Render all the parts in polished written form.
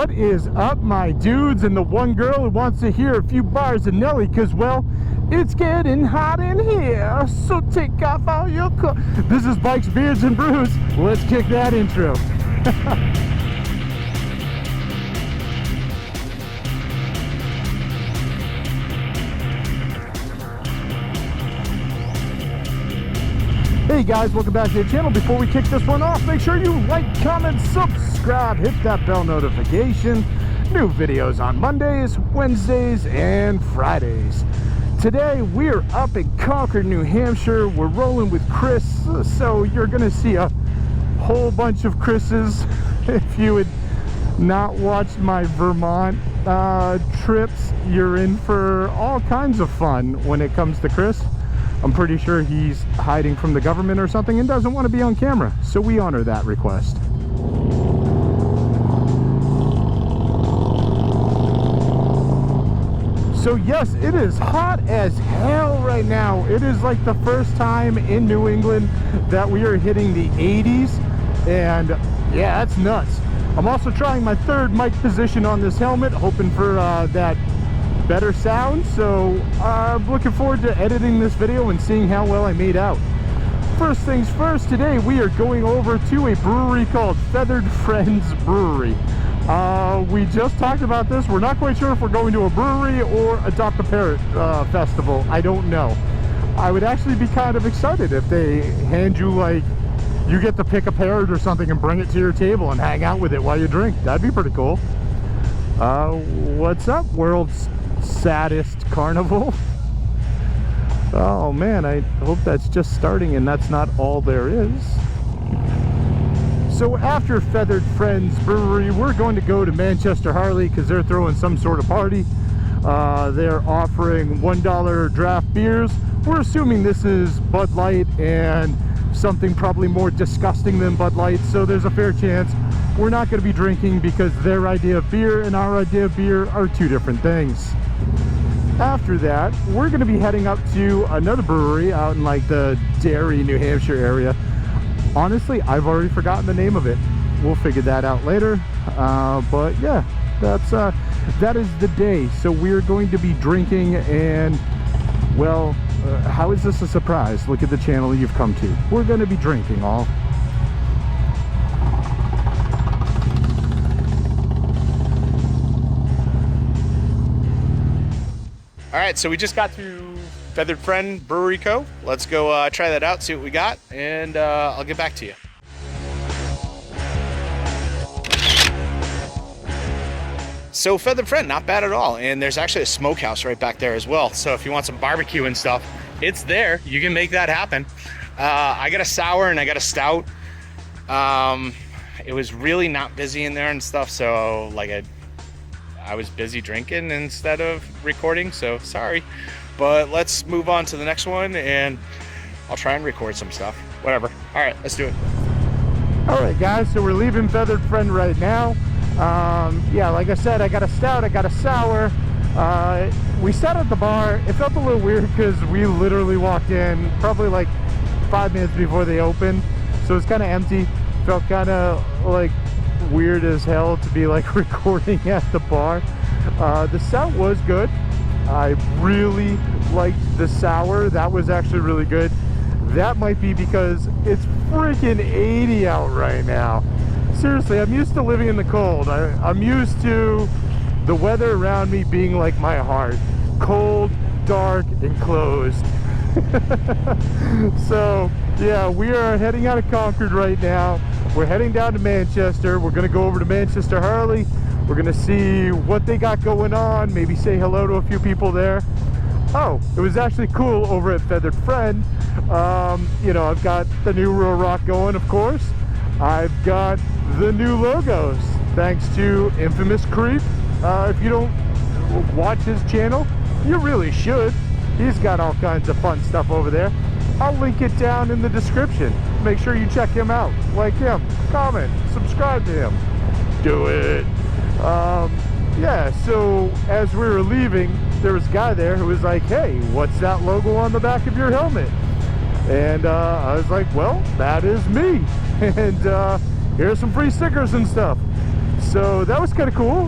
What is up, my dudes, and the one girl who wants to hear a few bars of Nelly, because, well, it's getting hot in here, so take off all your clothes. This is Bikes, Beards, and Brews. Let's kick that intro. Hey guys, welcome back to the channel. Before we kick this one off, make sure you like, comment, subscribe, hit that bell notification. New videos on Mondays, Wednesdays, and Fridays. Today we're up in Concord, New Hampshire. We're rolling with Chris, so you're gonna see a whole bunch of Chris's. If you had not watched my Vermont trips, you're in for all kinds of fun when it comes to Chris. I'm pretty sure he's hiding from the government or something and doesn't want to be on camera, so we honor that request. So yes, it is hot as hell right now. It is like the first time in New England that we are hitting the 80s, and yeah, that's nuts. I'm also trying my third mic position on this helmet, hoping for that better sound, so I'm looking forward to editing this video and seeing how well I made out. First things first, today we are going over to a brewery called Feathered Friends Brewery. We just talked about this. We're not quite sure if we're going to a brewery or Adopt a Parrot festival. I don't know. I would actually be kind of excited if they hand you, like, you get to pick a parrot or something and bring it to your table and hang out with it while you drink. That'd be pretty cool. What's up, world's saddest carnival? Oh man, I hope that's just starting and that's not all there is. So after Feathered Friends Brewery, we're going to go to Manchester Harley because they're throwing some sort of party. They're offering $1 draft beers. We're assuming this is Bud Light and something probably more disgusting than Bud Light, so there's a fair chance we're not going to be drinking because their idea of beer and our idea of beer are two different things. After that, we're going to be heading up to another brewery out in like the Derry, New Hampshire area. Honestly, I've already forgotten the name of it. We'll figure that out later. But yeah, that is the day. So we're going to be drinking, and well, how is this a surprise? Look at the channel you've come to. We're going to be drinking all. All right, so we just got through Feathered Friend Brewery Co. Let's go try that out, see what we got, and I'll get back to you. So Feathered Friend, not bad at all. And there's actually a smokehouse right back there as well. So if you want some barbecue and stuff, it's there. You can make that happen. I got a sour and I got a stout. It was really not busy in there and stuff, so like I was busy drinking instead of recording, so sorry. But let's move on to the next one and I'll try and record some stuff. Whatever. All right, let's do it. All right, guys, so we're leaving Feathered Friend right now. Yeah, like I said, I got a stout, I got a sour. We sat at the bar. It felt a little weird because we literally walked in probably like 5 minutes before they opened, so it's kind of empty. Felt kind of like weird as hell to be like recording at the bar. The stout was good. I really liked the sour. That was actually really good. That might be because it's freaking 80 out right now. Seriously, I'm used to living in the cold. I'm used to the weather around me being like my heart. Cold, dark, and closed. So yeah, we are heading out of Concord right now. We're heading down to Manchester. We're going to go over to Manchester Harley. We're going to see what they got going on, maybe say hello to a few people there. Oh, it was actually cool over at Feathered Friend. You know, I've got the new Real Rock going, of course. I've got the new logos, thanks to Infamous Creep. If you don't watch his channel, you really should. He's got all kinds of fun stuff over there. I'll link it down in the description. Make sure you check him out. Like him, comment, subscribe to him. Do it. Yeah, so as we were leaving, there was a guy there who was like, hey, what's that logo on the back of your helmet? And I was like, well, that is me. And here's some free stickers and stuff. So that was kind of cool.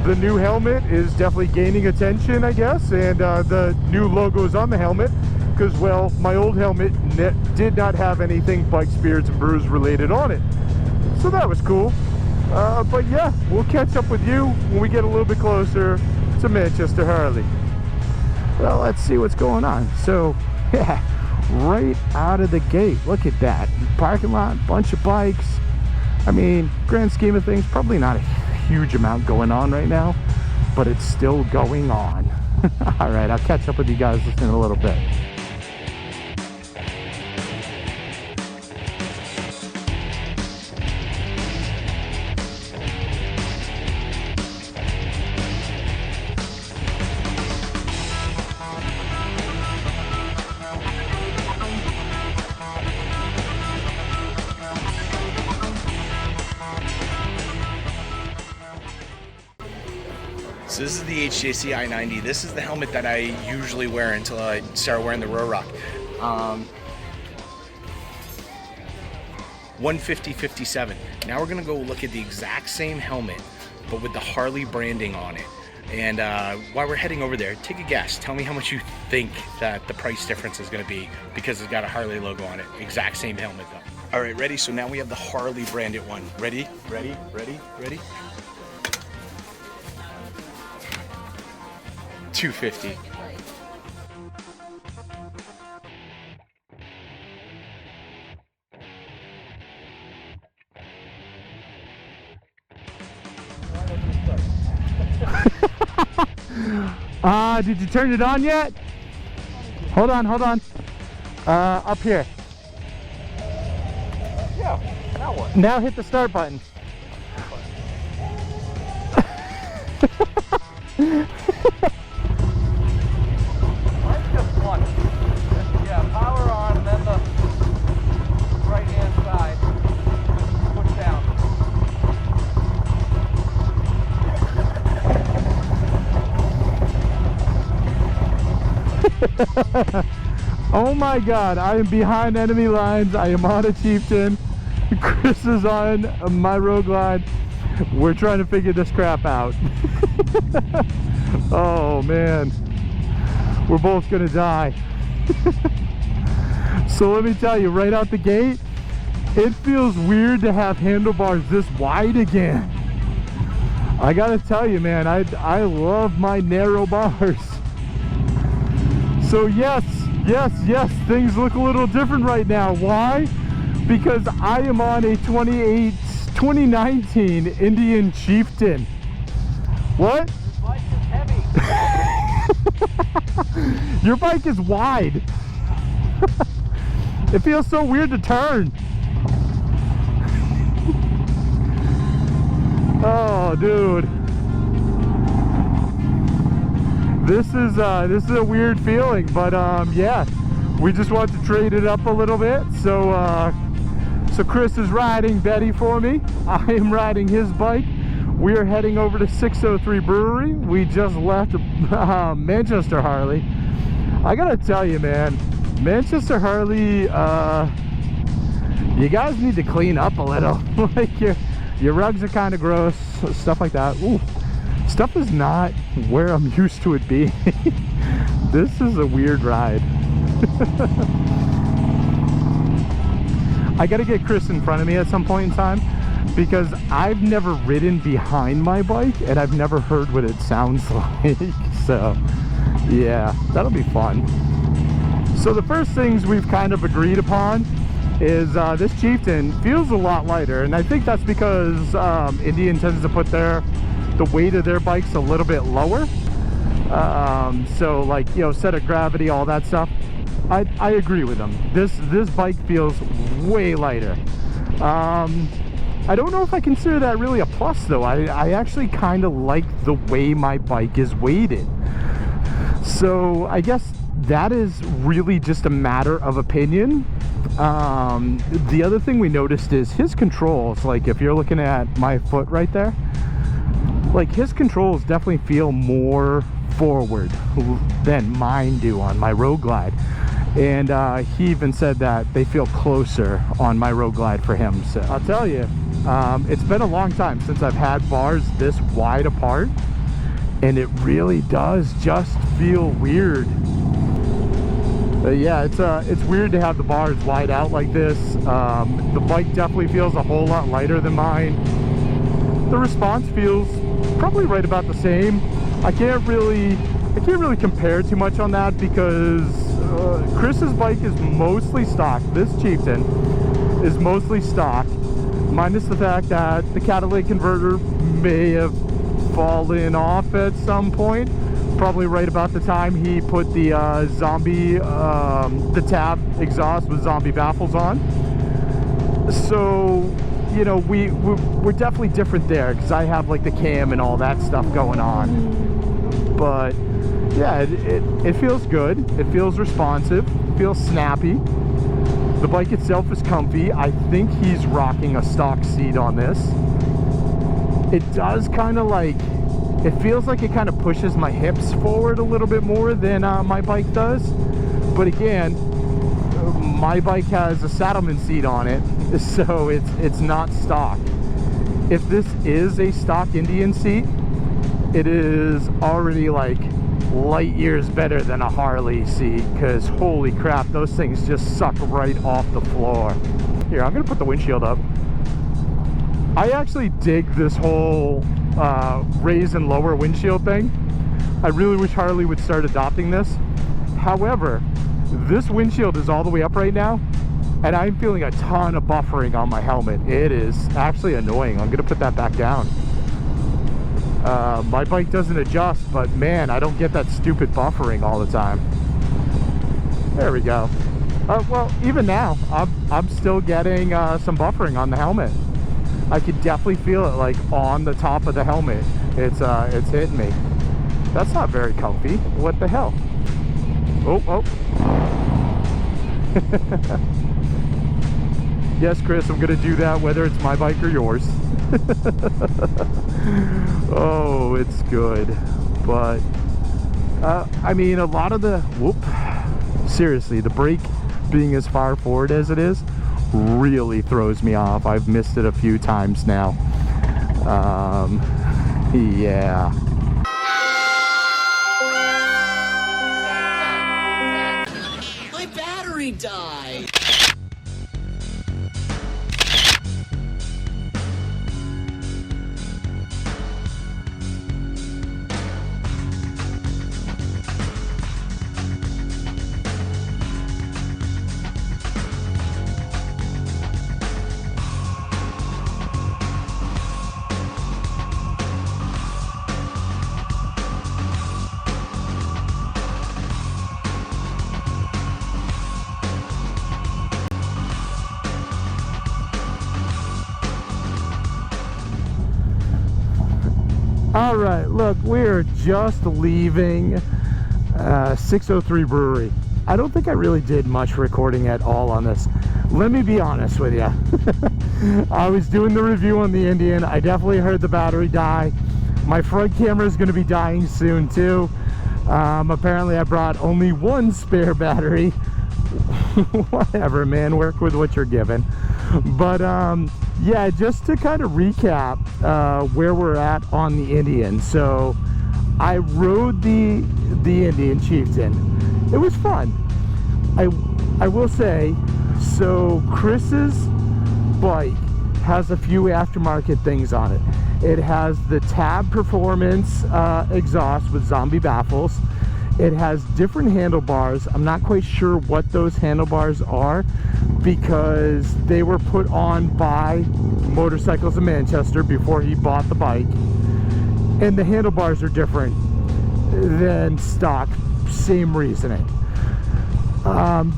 The new helmet is definitely gaining attention, I guess, and the new logo is on the helmet because, well, my old helmet did not have anything Bike Spirits and Brews related on it. So that was cool. But yeah, we'll catch up with you when we get a little bit closer to Manchester Harley. Well, let's see what's going on. So, yeah, right out of the gate, look at that. Parking lot, bunch of bikes. I mean, grand scheme of things, probably not a huge amount going on right now, but it's still going on. All right, I'll catch up with you guys in a little bit. So this is the HJC I-90. This is the helmet that I usually wear until I start wearing the Rock. 150/57. Now we're gonna go look at the exact same helmet, but with the Harley branding on it. And while we're heading over there, take a guess. Tell me how much you think that the price difference is gonna be because it's got a Harley logo on it. Exact same helmet though. All right, ready? So now we have the Harley branded one. Ready? Ready? Ready? Ready? 250. Did you turn it on yet? Hold on. Up here. Yeah, now what? Now hit the start button. Yeah, power on, and then the right-hand side, push down. Oh my God, I am behind enemy lines. I am on a Chieftain. Chris is on my Rogue Glide. We're trying to figure this crap out. Oh man, we're both gonna die. So let me tell you, right out the gate, it feels weird to have handlebars this wide again. I gotta tell you, man, I love my narrow bars. So yes, things look a little different right now. Why? Because I am on a 2019 Indian Chieftain. What? This bike is heavy. Your bike is wide. It feels so weird to turn. Oh, dude. This is a weird feeling, but yeah, we just want to trade it up a little bit. So Chris is riding Betty for me. I am riding his bike. We are heading over to 603 Brewery. We just left Manchester Harley. I gotta tell you, man, Manchester Harley, you guys need to clean up a little. Like your rugs are kind of gross, stuff like that. Ooh, stuff is not where I'm used to it being. This is a weird ride. I gotta get Chris in front of me at some point in time, because I've never ridden behind my bike and I've never heard what it sounds like. So yeah, that'll be fun. So the first things we've kind of agreed upon is this Chieftain feels a lot lighter, and I think that's because Indian tends to put the weight of their bikes a little bit lower. So like, you know, center of gravity, all that stuff. I agree with them. This bike feels way lighter. I don't know if I consider that really a plus though. I actually kind of like the way my bike is weighted. So I guess that is really just a matter of opinion. The other thing we noticed is his controls. Like if you're looking at my foot right there, like his controls definitely feel more forward than mine do on my Road Glide. And he even said that they feel closer on my Road Glide for him. So I'll tell you, It's been a long time since I've had bars this wide apart, and it really does just feel weird. Yeah, it's weird to have the bars wide out like this. The bike definitely feels a whole lot lighter than mine. The response feels probably right about the same. I can't really compare too much on that because Chris's bike is mostly stock. This Chieftain is mostly stock, minus the fact that the catalytic converter may have fallen off at some point, probably right about the time he put the the tab exhaust with zombie baffles on. So, you know, we're definitely different there because I have like the cam and all that stuff going on. But yeah, it feels good. It feels responsive. It feels snappy. The bike itself is comfy. I think he's rocking a stock seat on this. It does kind of like, it feels like it kind of pushes my hips forward a little bit more than my bike does. But again, my bike has a saddleman seat on it, so it's not stock. If this is a stock Indian seat, it is already like light years better than a Harley seat, because holy crap, those things just suck right off the floor. Here, I'm gonna put the windshield up. I actually dig this whole raise and lower windshield thing. I really wish Harley would start adopting this. However, this windshield is all the way up right now, and I'm feeling a ton of buffering on my helmet. It is actually annoying. I'm gonna put that back down. My bike doesn't adjust, but man, I don't get that stupid buffering all the time. There we go. Well, even now, I'm still getting some buffering on the helmet. I could definitely feel it like on the top of the helmet. It's hitting me. That's not very comfy. What the hell? Oh. Yes, Chris, I'm gonna do that whether it's my bike or yours. Oh, it's good. But I mean, a lot of the seriously, the brake being as far forward as it is really throws me off. I've missed it a few times now. Yeah. My battery died. All right, look, we're just leaving 603 Brewery. I don't think I really did much recording at all on this. Let me be honest with you. I was doing the review on the Indian. I definitely heard the battery die. My front camera is going to be dying soon too. Apparently I brought only one spare battery. Whatever, man, work with what you're given. But yeah, just to kind of recap where we're at on the Indian. So I rode the Indian Chieftain. It was fun. I will say, so Chris's bike has a few aftermarket things on it. It has the Tab Performance exhaust with zombie baffles. It has different handlebars. I'm not quite sure what those handlebars are because they were put on by Motorcycles of Manchester before he bought the bike. And the handlebars are different than stock. Same reasoning.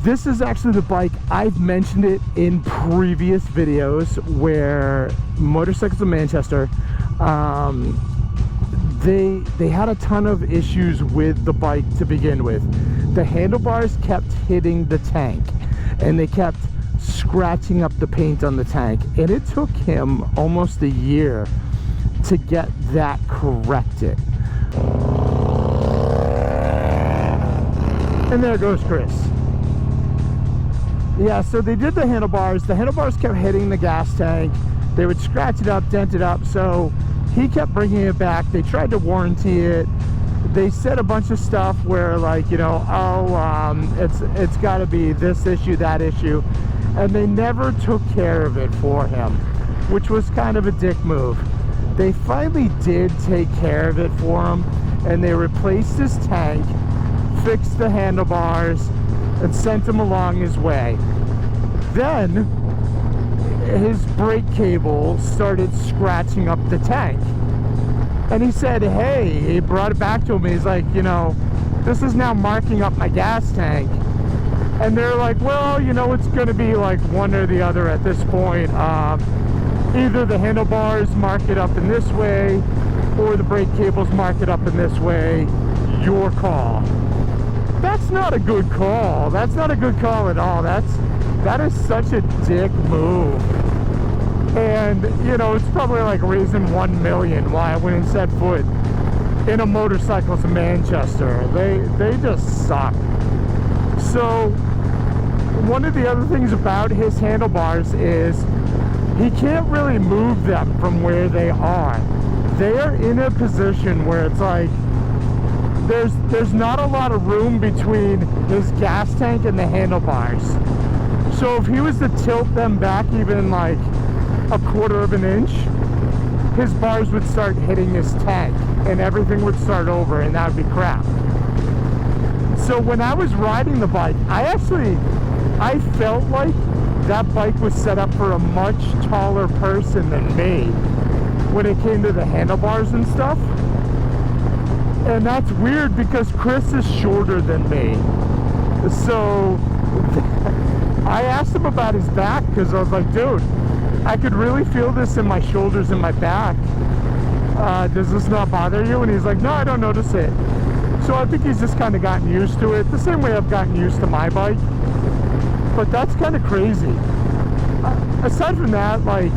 This is actually the bike, I've mentioned it in previous videos where Motorcycles of Manchester, they had a ton of issues with the bike to begin with. The handlebars kept hitting the tank and they kept scratching up the paint on the tank, and it took him almost a year to get that corrected. And there goes Chris. Yeah, so they did the handlebars. The handlebars kept hitting the gas tank, They would scratch it up, dent it up. So he kept bringing it back. They tried to warranty it. They said a bunch of stuff where, like, you know, it's got to be this issue, that issue, and they never took care of it for him, which was kind of a dick move. They finally did take care of it for him, and they replaced his tank, fixed the handlebars, and sent him along his way. Then his brake cable started scratching up the tank. And he said, hey, he brought it back to him. He's like, you know, this is now marking up my gas tank. And they're like, well, you know, it's going to be like one or the other at this point. Either the handlebars mark it up in this way, or the brake cables mark it up in this way. Your call. That's not a good call. That's not a good call at all. That is such a dick move. And, you know, it's probably like raising $1 million why I went and set foot in a motorcycles in Manchester. They just suck. So one of the other things about his handlebars is he can't really move them from where they are. They are in a position where it's like there's not a lot of room between his gas tank and the handlebars. So if he was to tilt them back even like a quarter of an inch, his bars would start hitting his tank and everything would start over, and that would be crap. So when I was riding the bike, I felt like that bike was set up for a much taller person than me when it came to the handlebars and stuff. And that's weird because Chris is shorter than me. So I asked him about his back because I was like, dude, I could really feel this in my shoulders and my back. Does this not bother you? And he's like, no, I don't notice it. So I think he's just kind of gotten used to it, the same way I've gotten used to my bike. But that's kind of crazy. Aside from that, like,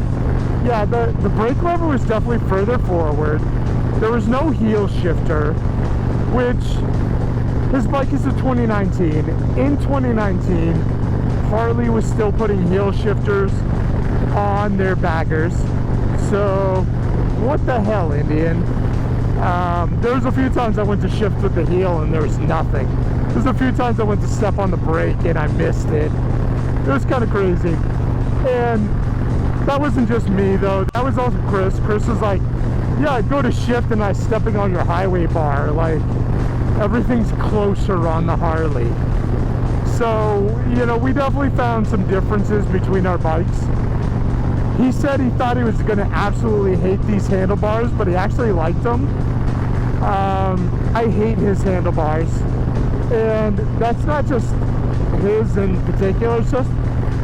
yeah, the brake lever was definitely further forward. There was no heel shifter, which his bike is a 2019. In 2019, Harley was still putting heel shifters on their baggers. So what the hell, Indian? There was a few times I went to shift with the heel and there was nothing. There's a few times I went to step on the brake and I missed it. It was kind of crazy. And that wasn't just me though, that was also Chris. Chris was like, yeah, I go to shift and I'm stepping on your highway bar, like everything's closer on the Harley. So, you know, we definitely found some differences between our bikes. He said he thought he was going to absolutely hate these handlebars, but he actually liked them. I hate his handlebars. And that's not just his in particular, it's just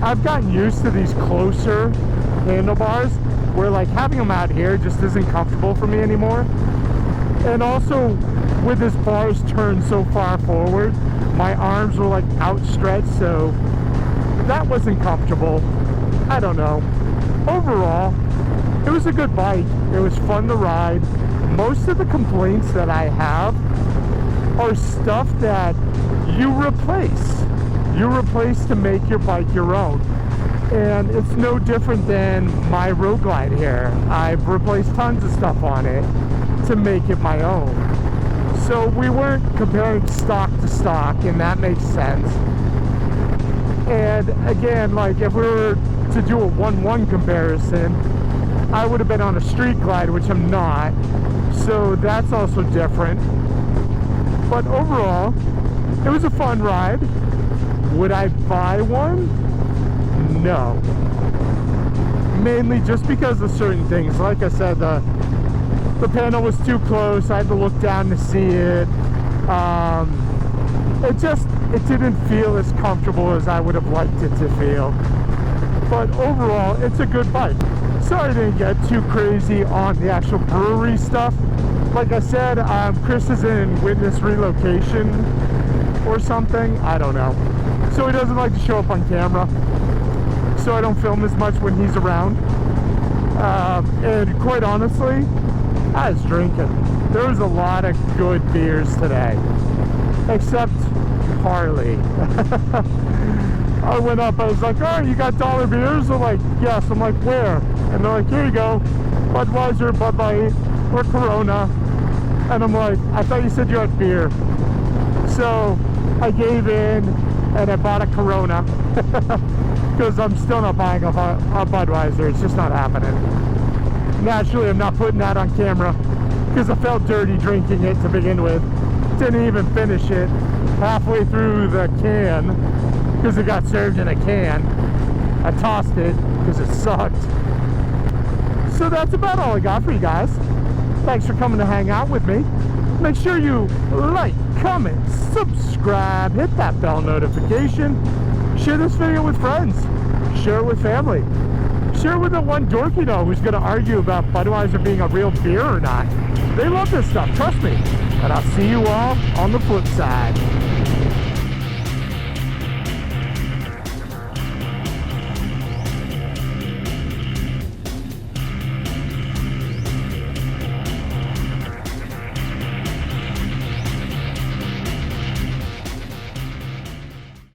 I've gotten used to these closer handlebars where like having them out here just isn't comfortable for me anymore. And also with his bars turned so far forward, my arms were like outstretched, so that wasn't comfortable. I don't know. Overall, it was a good bike. It was fun to ride. Most of the complaints that I have are stuff that you replace. You replace to make your bike your own. And it's no different than my Road Glide here. I've replaced tons of stuff on it to make it my own. So we weren't comparing stock to stock, and that makes sense. And again, like if we were to do a 1-1 comparison, I would have been on a street glide, which I'm not. So that's also different. But overall, it was a fun ride. Would I buy one? No. Mainly just because of certain things. Like I said, the panel was too close. I had to look down to see it. It didn't feel as comfortable as I would have liked it to feel. But overall, it's a good bike. Sorry I didn't get too crazy on the actual brewery stuff. Like I said, Chris is in witness relocation or something. I don't know. So he doesn't like to show up on camera. So I don't film as much when he's around. And quite honestly, I was drinking. There was a lot of good beers today. Except Harley. I went up, I was like, oh, you got dollar beers? They're like, yes. I'm like, where? And they're like, here you go, Budweiser, Bud Light, or Corona. And I'm like, I thought you said you had beer. So I gave in and I bought a Corona because I'm still not buying a Budweiser. It's just not happening. Naturally, I'm not putting that on camera because I felt dirty drinking it to begin with. Didn't even finish it halfway through the can because it got served in a can. I tossed it because it sucked. So that's about all I got for you guys. Thanks for coming to hang out with me. Make sure you like, comment, subscribe, hit that bell notification. Share this video with friends. Share it with family. Share it with the one dork you know who's going to argue about Budweiser being a real beer or not. They love this stuff, trust me. And I'll see you all on the flip side.